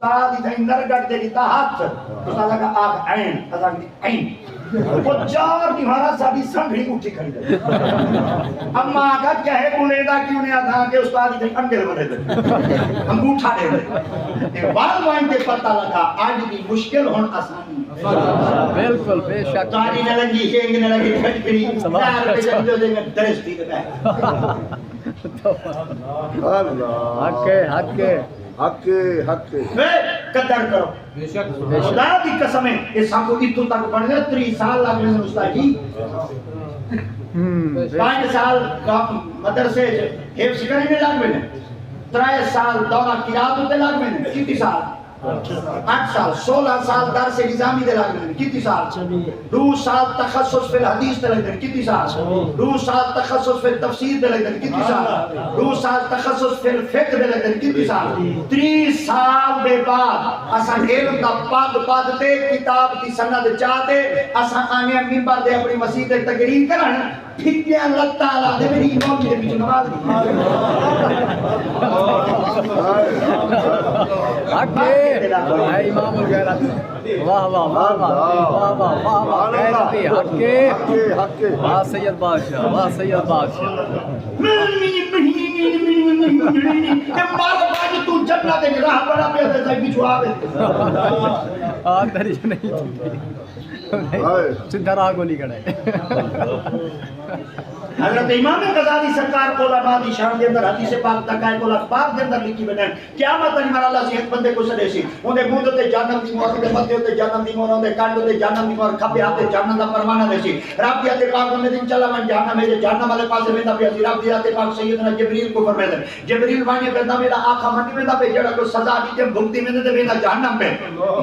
استاد ادھر نرگٹ دے دیتا ہاتھ استاد کا آنکھ عین استاد کی عین وہ چار دیوارہ ساری سنگڑی اٹھی کھڑی دے اما آگا کہے بلیدہ کیوں نہیں آتا کہ استاد ادھر انگل بنے دے انگوٹھا دے دے والوائن کے پتہ لگا آج بھی مشکل ہون آسانی بالکل بے شک تاری نہ لگی شینگ نہ لگی کھڑ کھڑی نار پہ جنجو دے میں درس تھی دے حق ہے حق ہے حق حق قدر کرو خدا کی قسم ہے اس ہم کو اتو تک پڑھنے 30 سال لگ رہے ہیں استاد جی 5 سال مدرسے حفظ کرنے میں لگ رہے ہیں 3 سال دورہ قرات ہوتے لگ رہے ہیں کتنی سال 8 سال 16 سال درس نظامی دے لگ رہے ہیں کتنی سال 2 سال تخصص فی الحدیث دے لگ رہے ہیں کتنی سال 2 سال تخصص فی التفسیر دے لگ رہے ہیں کتنی سال 2 سال تخصص فی الفقہ دے لگ رہے ہیں کتنی سال 30 سال دے بعد اساں علم دا پد تے کتاب دی سند چاہتے اساں آنے منبر دے اپنی مسجد تے تقریر کرن ٹھیکیاں لگتا اللہ دے میری امام دے پیچھے نماز حق ہے امام الغیرت واہ واہ واہ واہ واہ واہ واہ غیرتی حق ہے واہ سید بادشاہ واہ سید بادشاہ مارو باج تو جنت دے راہ بڑا پہ تے پیچھے آوے آگ درج نہیں سدھا راہ گولی کھڑے حضرت امام غزالی سرکار علماء دی شان دے اندر حدیث پاک تک ہے کول اخبار دے اندر لکھی بنن قیامت نہیں مر اللہ سے ایک بندے کو سدے سی اونے منہ تے جہنم دی مہر تے متھے تے جہنم دی مہر تے کانڈ تے جہنم دی مہر کھبے ہاتھ تے جہنم دا پروانہ دے سی رب دی تے پاک میں دن چلا من جہنم ہے جہنم والے پاسے ویندا پیا سی رب دی تے پاک سیدنا جبریل کو فرمایا جبریل وانی کہندا میرا آقا منی ویندا پہ جڑا کو سزا دی تے بھگتی میں تے ویندا جہنم پہ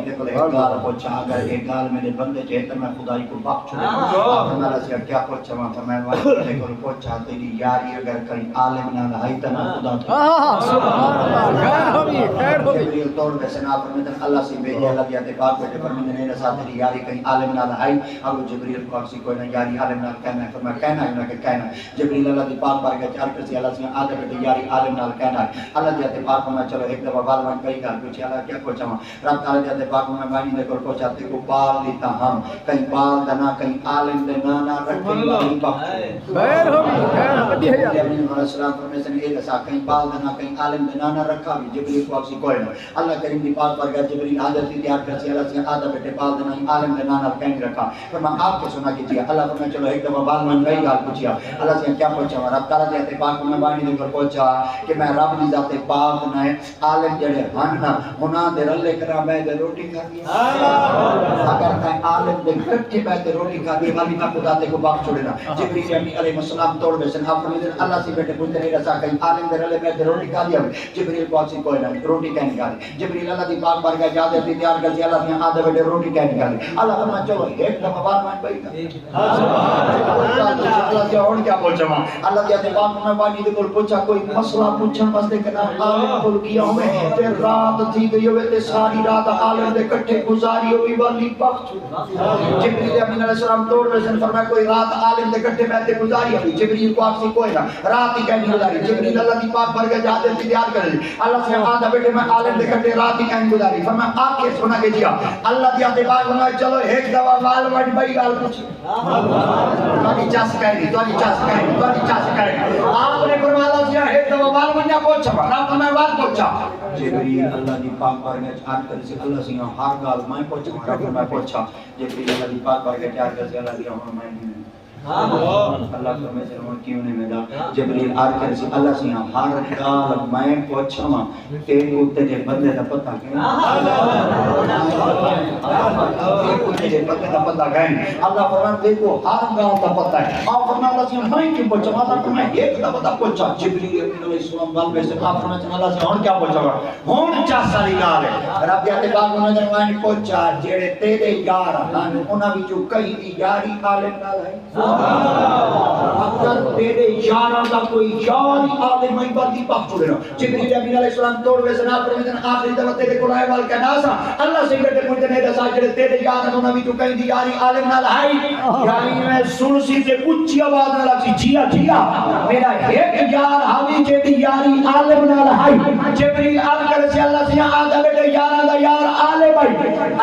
تے کول ایک گال پوچھا اگر ایک گال میرے بندے چے تے میں خدائی کو بخش چھوڑا فرمایا سی کیا پوچھا میں فرمایا کو پوچھا تیری یاری اگر کہیں عالم نہ رہائی تو نہ خدا تو سبحان اللہ خیر ہوگی خیر ہوگی جبریل توڑ پہ سنا فرمیدن اللہ سے بھیجے اللہ دیاتے پاک بیٹے فرمیدن اے رسا تیری یاری کہیں عالم نہ رہائی اب جبریل کو اکسی کوئی نہ یاری عالم نہ کہنا ہے فرمایا کہنا ہے انہوں کہ کہنا ہے جبریل اللہ دی پاک بار کے چار کرسی اللہ سے آدھے بیٹے یاری عالم نہ کہنا ہے اللہ دیاتے پاک فرمایا چلو ایک دفعہ بالوان کئی گال پوچھے اللہ کیا پوچھا ہوں رب تعالی دیاتے پاک فرمایا بانی دے کر پوچھاتے کو بال لیتا ہم کہیں بال دنا کہیں عالم دنا نہ رکھیں کہیں بخش خیر ہوگی جبریل علیہ السلام فرمیسن اے لسا کہیں بال دنا کہیں عالم دنا نہ رکھا بھی جبریل کو اکسی کوئی نہ اللہ کریم دی پاک پر گیا جبریل حاضر تھی تیار کرسی اللہ سے آدھا بیٹے بال دنا عالم دنا نہ کہیں رکھا فرما آپ کے سنا کیجئے اللہ فرمائے چلو ایک دفعہ بال من گئی گال پوچھیا اللہ سے کیا پوچھا رب تعالیٰ دیتے پاک میں بانی دے کر پوچھا کہ میں رب دی ذات پاک نہ عالم جڑے ہن ہونا دے رلے کرا میں دے روٹی کھا دیا اگر کہیں عالم دے کٹھے میں دے روٹی کھا دیا والی میں خدا تے کو باپ چھوڑے نا جبریل علیہ السلام توڑ بیسن آپ فرمیدن اللہ سے بیٹے پوچھتے نہیں رسا کہیں عالم دے رلے میں دے روٹی کھا دیا جبریل کو اکسی کوئی نہ روٹی کہیں نکالی جبریل اللہ دی پاک بار گیا جادے تھی تیار کرسی اللہ سے آدھے بیٹے روٹی کہیں نکالی اللہ فرمائے چلو ایک دفعہ بار مان بھائی اللہ سے اور کیا پوچھا ماں اللہ دیتے پاک میں بانی دے کل پوچھا کوئی مسئلہ پوچھا بس دے کنا عالم کل کیا ہوئے پھر رات تھی گئی ہوئے تے ساری رات عالم دے کٹھے گزاری ہوئی والی بخت جبریل علیہ السلام توڑ رسن فرمائے کوئی رات عالم دے کٹھے میں تے گزاری ہوئی جبریل کو آپ سے کوئی نہ رات ہی کہیں گزاری جبریل اللہ کی پاک بھر گئے جاتے تھی تیار کر لی اللہ سے آدھا بیٹے میں عالم دے کٹھے رات ہی کہیں گزاری فرمائے آپ کے سنا کے جیا اللہ دیتے پاک فرمائے چلو ایک دوا مال وڈ بھائی گال پوچھ توانی چاس کہیں توانی چاس کہیں توانی چاس کہیں آپ نے فرمایا اللہ سے ایک دوا مال وڈ پوچھا رب میں بات پوچھا جبریل اللہ دی پاک بار گئے چار کر سے اللہ سے ہر گال میں پوچھا رب میں پوچھا جبریل اللہ دی پاک بار گئے چار کر سے اللہ دی میں اللہ فرمائے سے رہوں کیوں نہیں میرا جبریل آر کر سے اللہ سے ہر گال میں پوچھا ماں تیرے اتے جے بندے دا پتہ کہیں تیرے بندے دا پتہ کہیں اللہ فرمائے دیکھو ہر گال دا پتہ ہے آپ فرمائے اللہ سے میں کیوں پوچھا اللہ فرمائے ایک دا پتہ پوچھا جبریل علیہ السلام گال میں سے آپ فرمائے سے اللہ سے ہون کیا پوچھا ہون چاہ ساری گال ہے رب دیتے پاک انہوں نے میں پوچھا جیڑے تیرے یار ہیں انہاں بھی جو کئی دی یاری عالم نال ہے اگر تیرے یاراں دا کوئی یار عالم ہی بندی پاک چھوڑے نا جبریل علیہ السلام توڑ وے سنا فرمیدن آخری دفعہ تیرے کو رائے وال کہنا سا اللہ سے بیٹے پوچھتے نہیں رسا جڑے تیرے یار انہاں بھی جو کہیں دی یاری عالم نال ہے یاری میں سنسی سے اونچی آواز نہ لگسی جیا جیا میرا ایک یار حاوی جے دی یاری عالم نال ہے جبریل آ کر سے اللہ سے آدھا بیٹے یاراں دا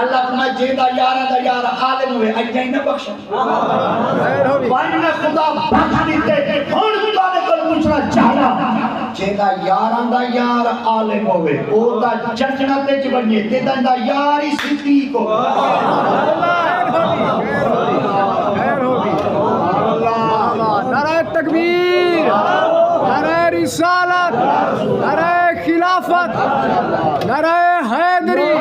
اللہ فرمائے جیدہ یارہ دا یارہ عالم ہوئے اجائی نہ بخشا خیر ہوگی وائن میں خدا بخش دیتے ہون خدا نے کل پوچھنا چاہنا جیدہ یارہ دا یارہ عالم ہوئے او دا چچنا تے جبنیے تیدہ دا یاری صدیق ہو خیر ہوگی نعرہ تکبیر نعرہ رسالت نعرہ خلافت نعرہ حیدری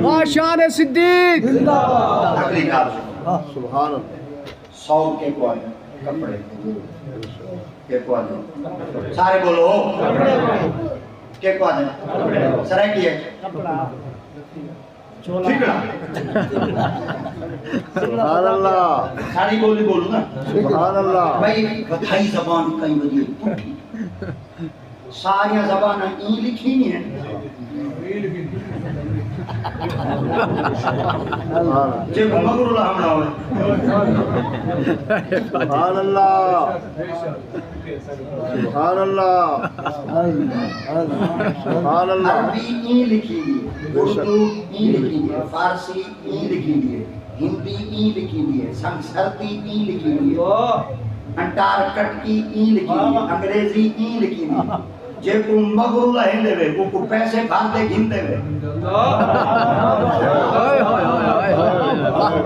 ماشان صدیق اگلی کار سبحان اللہ سو کے کو آئے کپڑے کے کو آئے سارے بولو کے کو آئے سرائے کی ہے ٹھیکڑا سبحان اللہ ساری بولی بولو نا سبحان اللہ بھائی بھائی زبان کئی بدی ساری زبان این لکھی نہیں ہے جب مگر اللہ ہم نہ ہوئے سبحان اللہ سبحان اللہ سبحان اللہ عربی این لکھی ہے اردو این لکھی ہے فارسی این لکھی ہے ہندی این لکھی ہے سنسکرتی این لکھی ہے انٹارکٹکی این لکھی ہے انگریزی این لکھی ہے جے کو مگر اللہ ہندے وے کو پیسے بھاندے گھنتے وے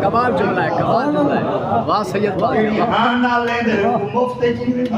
کمال جملہ ہے کمال جملہ ہے واہ سید بادشاہ ہاں نہ لے دے وہ مفت چیز